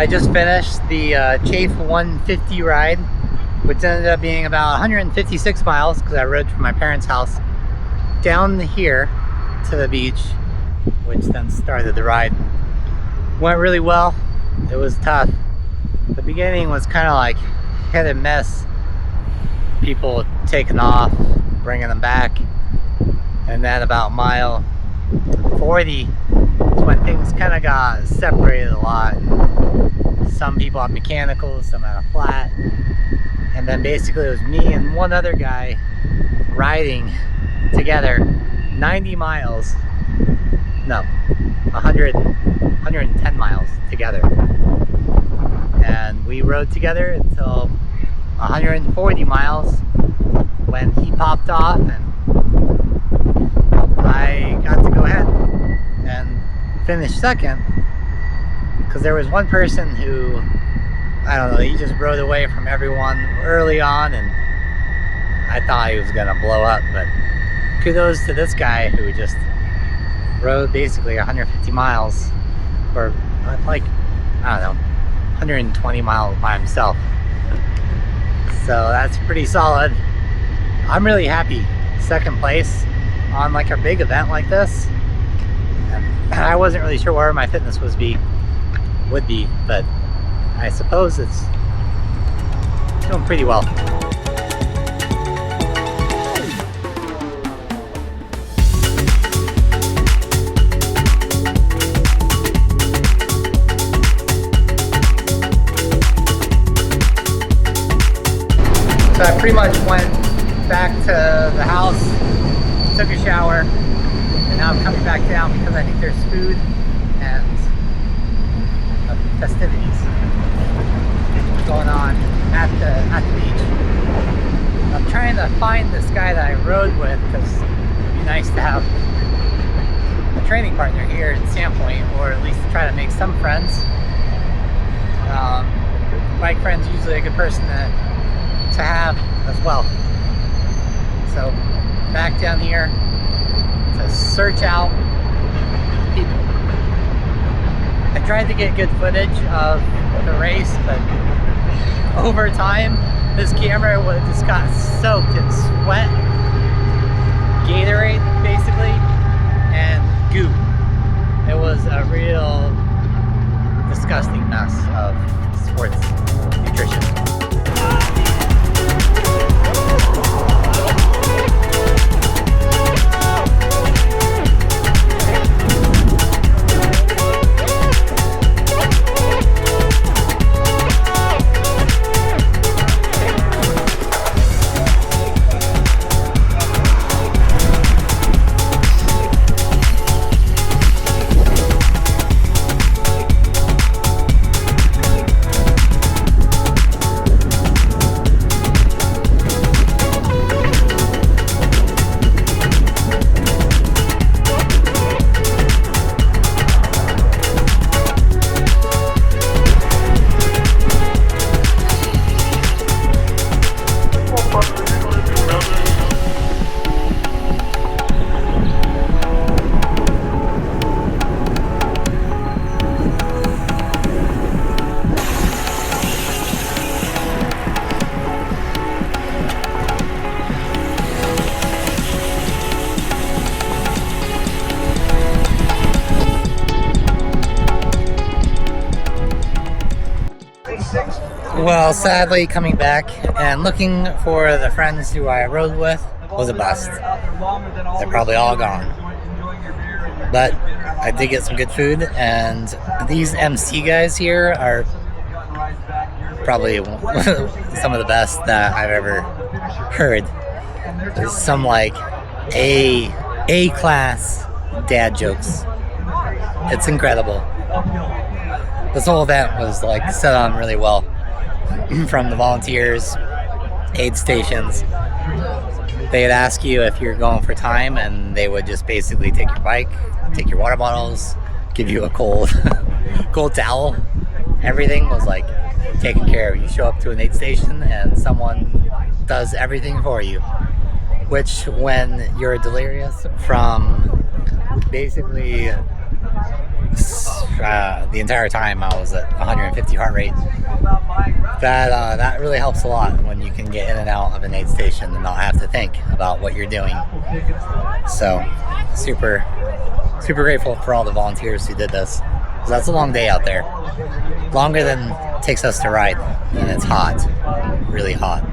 I just finished the Chafe 150 ride, which ended up being about 156 miles because I rode from my parents' house down here to the beach, which then started the ride. Went really well. It was tough. The beginning was kind of like hit and miss. People taking off, bringing them back, and then about mile 40 is when things kind of got separated a lot. Some people had mechanicals, some had a flat, and then basically it was me and one other guy riding together 90 miles, no, 110 miles together. And we rode together until 140 miles when he popped off and I got to go ahead and finish second, because there was one person who, I don't know, he just rode away from everyone early on and I thought he was gonna blow up, but kudos to this guy who just rode basically 150 miles, or like, I don't know, 120 miles by himself. So that's pretty solid. I'm really happy. Second place on like a big event like this. And I wasn't really sure where my fitness would be, but I suppose it's doing pretty well. So I pretty much went back to the house, took a shower, and now I'm coming back down because I think there's food and festivities going on at the beach. I'm trying to find this guy that I rode with because it'd be nice to have a training partner here in Sandpoint, or at least try to make some friends. Bike friends usually a good person to have as well. So back down here to search out people. I tried to get good footage of the race, but over time this camera just got soaked in sweat, Gatorade basically, and goo. It was a real disgusting mess of sports nutrition. Well, sadly, coming back and looking for the friends who I rode with was a bust. They're probably all gone. But I did get some good food, and these MC guys here are probably some of the best that I've ever heard. There's some like A-class dad jokes. It's incredible. This whole event was like set on really well. From the volunteers, aid stations, they'd ask you if you're going for time, and they would just basically take your bike, take your water bottles, give you a cold towel. Everything was like taken care of. You show up to an aid station and someone does everything for you, which when you're delirious from basically the entire time I was at 150 heart rate. That really helps a lot when you can get in and out of an aid station and not have to think about what you're doing. So super grateful for all the volunteers who did this. That's a long day out there, longer than it takes us to ride, and it's hot, really hot.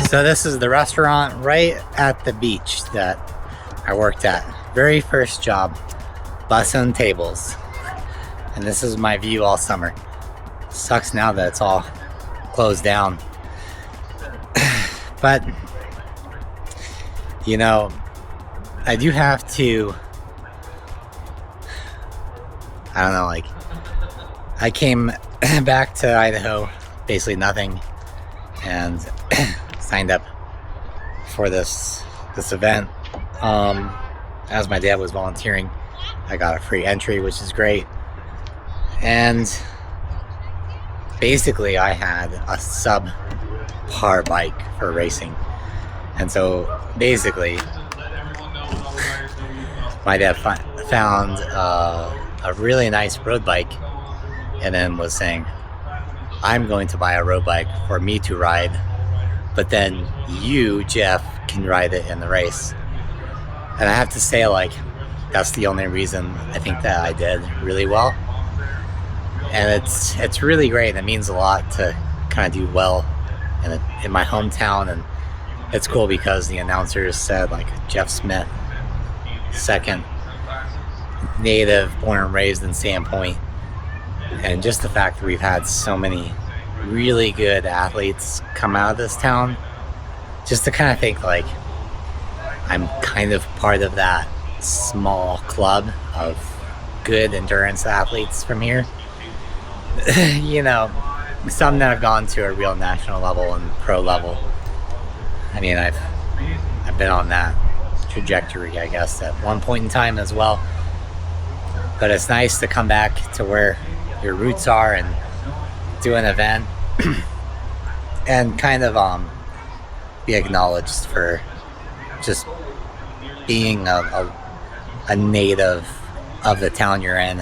So this is the restaurant right at the beach that I worked at. Very first job, bussing tables. And this is my view all summer. Sucks now that it's all closed down. But, you know, I do have to, I don't know, like, I came back to Idaho, basically nothing, and signed up for this event. As my dad was volunteering, I got a free entry, which is great. And basically I had a subpar bike for racing. And so basically my dad found a really nice road bike and then was saying, I'm going to buy a road bike for me to ride, but then you, Jeff, can ride it in the race. And I have to say, like, that's the only reason I think that I did really well. And it's really great. It means a lot to kind of do well in my hometown. And it's cool because the announcers said, like, Jeff Smith, second native, born and raised in Sandpoint. And just the fact that we've had so many really good athletes come out of this town, just to kind of think like I'm kind of part of that small club of good endurance athletes from here. You know, some that have gone to a real national level and pro level. I mean, I've been on that trajectory, I guess, at one point in time as well. But it's nice to come back to where your roots are and do an event and kind of be acknowledged for just being a native of the town you're in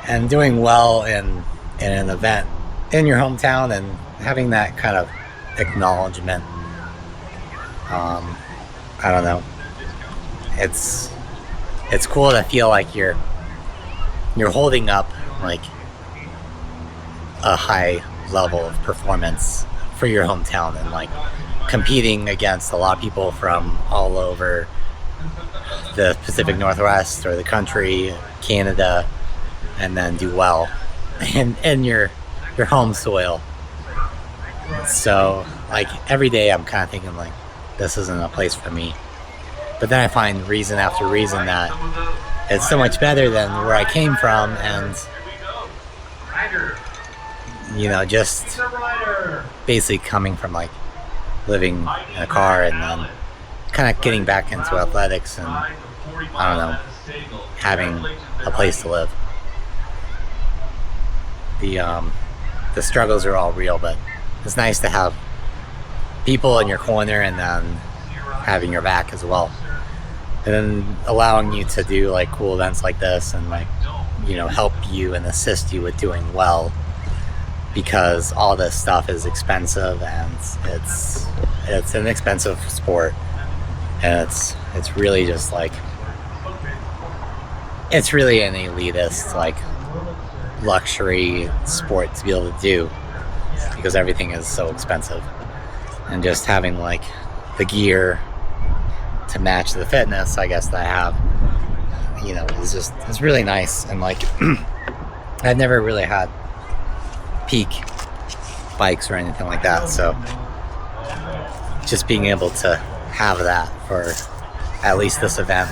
and doing well in an event in your hometown and having that kind of acknowledgement. I don't know. It's cool to feel like you're holding up like a high level of performance for your hometown and like competing against a lot of people from all over the Pacific Northwest or the country, Canada, and then do well in your home soil. So like every day I'm kind of thinking like this isn't a place for me, but then I find reason after reason that it's so much better than where I came from. And you know, just basically coming from like living in a car and then kind of getting back into athletics and I don't know, having a place to live. The struggles are all real, but it's nice to have people in your corner and then having your back as well, and then allowing you to do like cool events like this and like, you know, help you and assist you with doing well, because all this stuff is expensive and it's an expensive sport, and it's really just like, it's really an elitist like luxury sport to be able to do because everything is so expensive. And just having like the gear to match the fitness, I guess, that I have, you know, it's really nice. And like, I've never really had peak bikes or anything like that, so just being able to have that for at least this event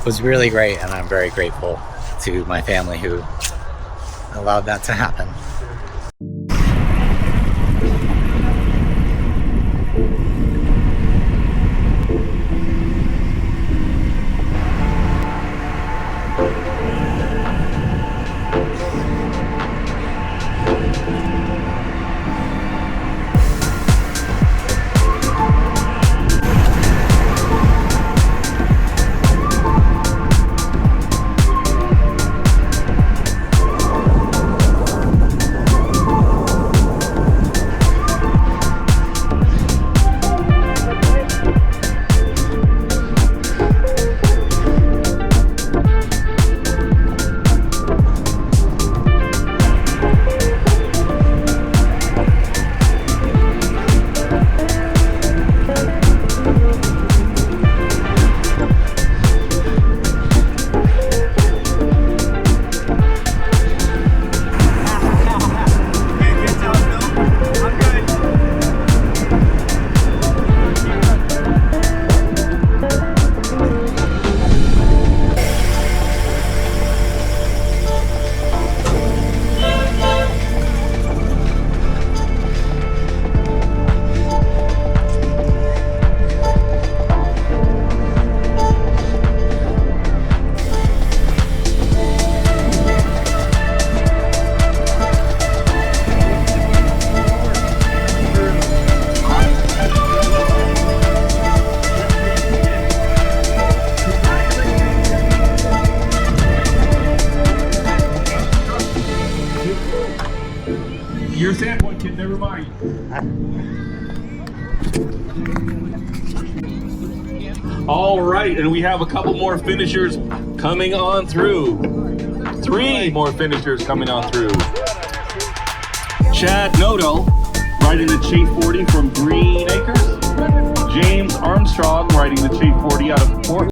was really great, and I'm very grateful to my family who allowed that to happen. Your standpoint, kid, never mind. All right, and we have a couple more finishers coming on through. 3 more finishers coming on through. Chad Noto riding the Chafe 40 from Green Acres. James Armstrong riding the Chafe 40 out of Portland.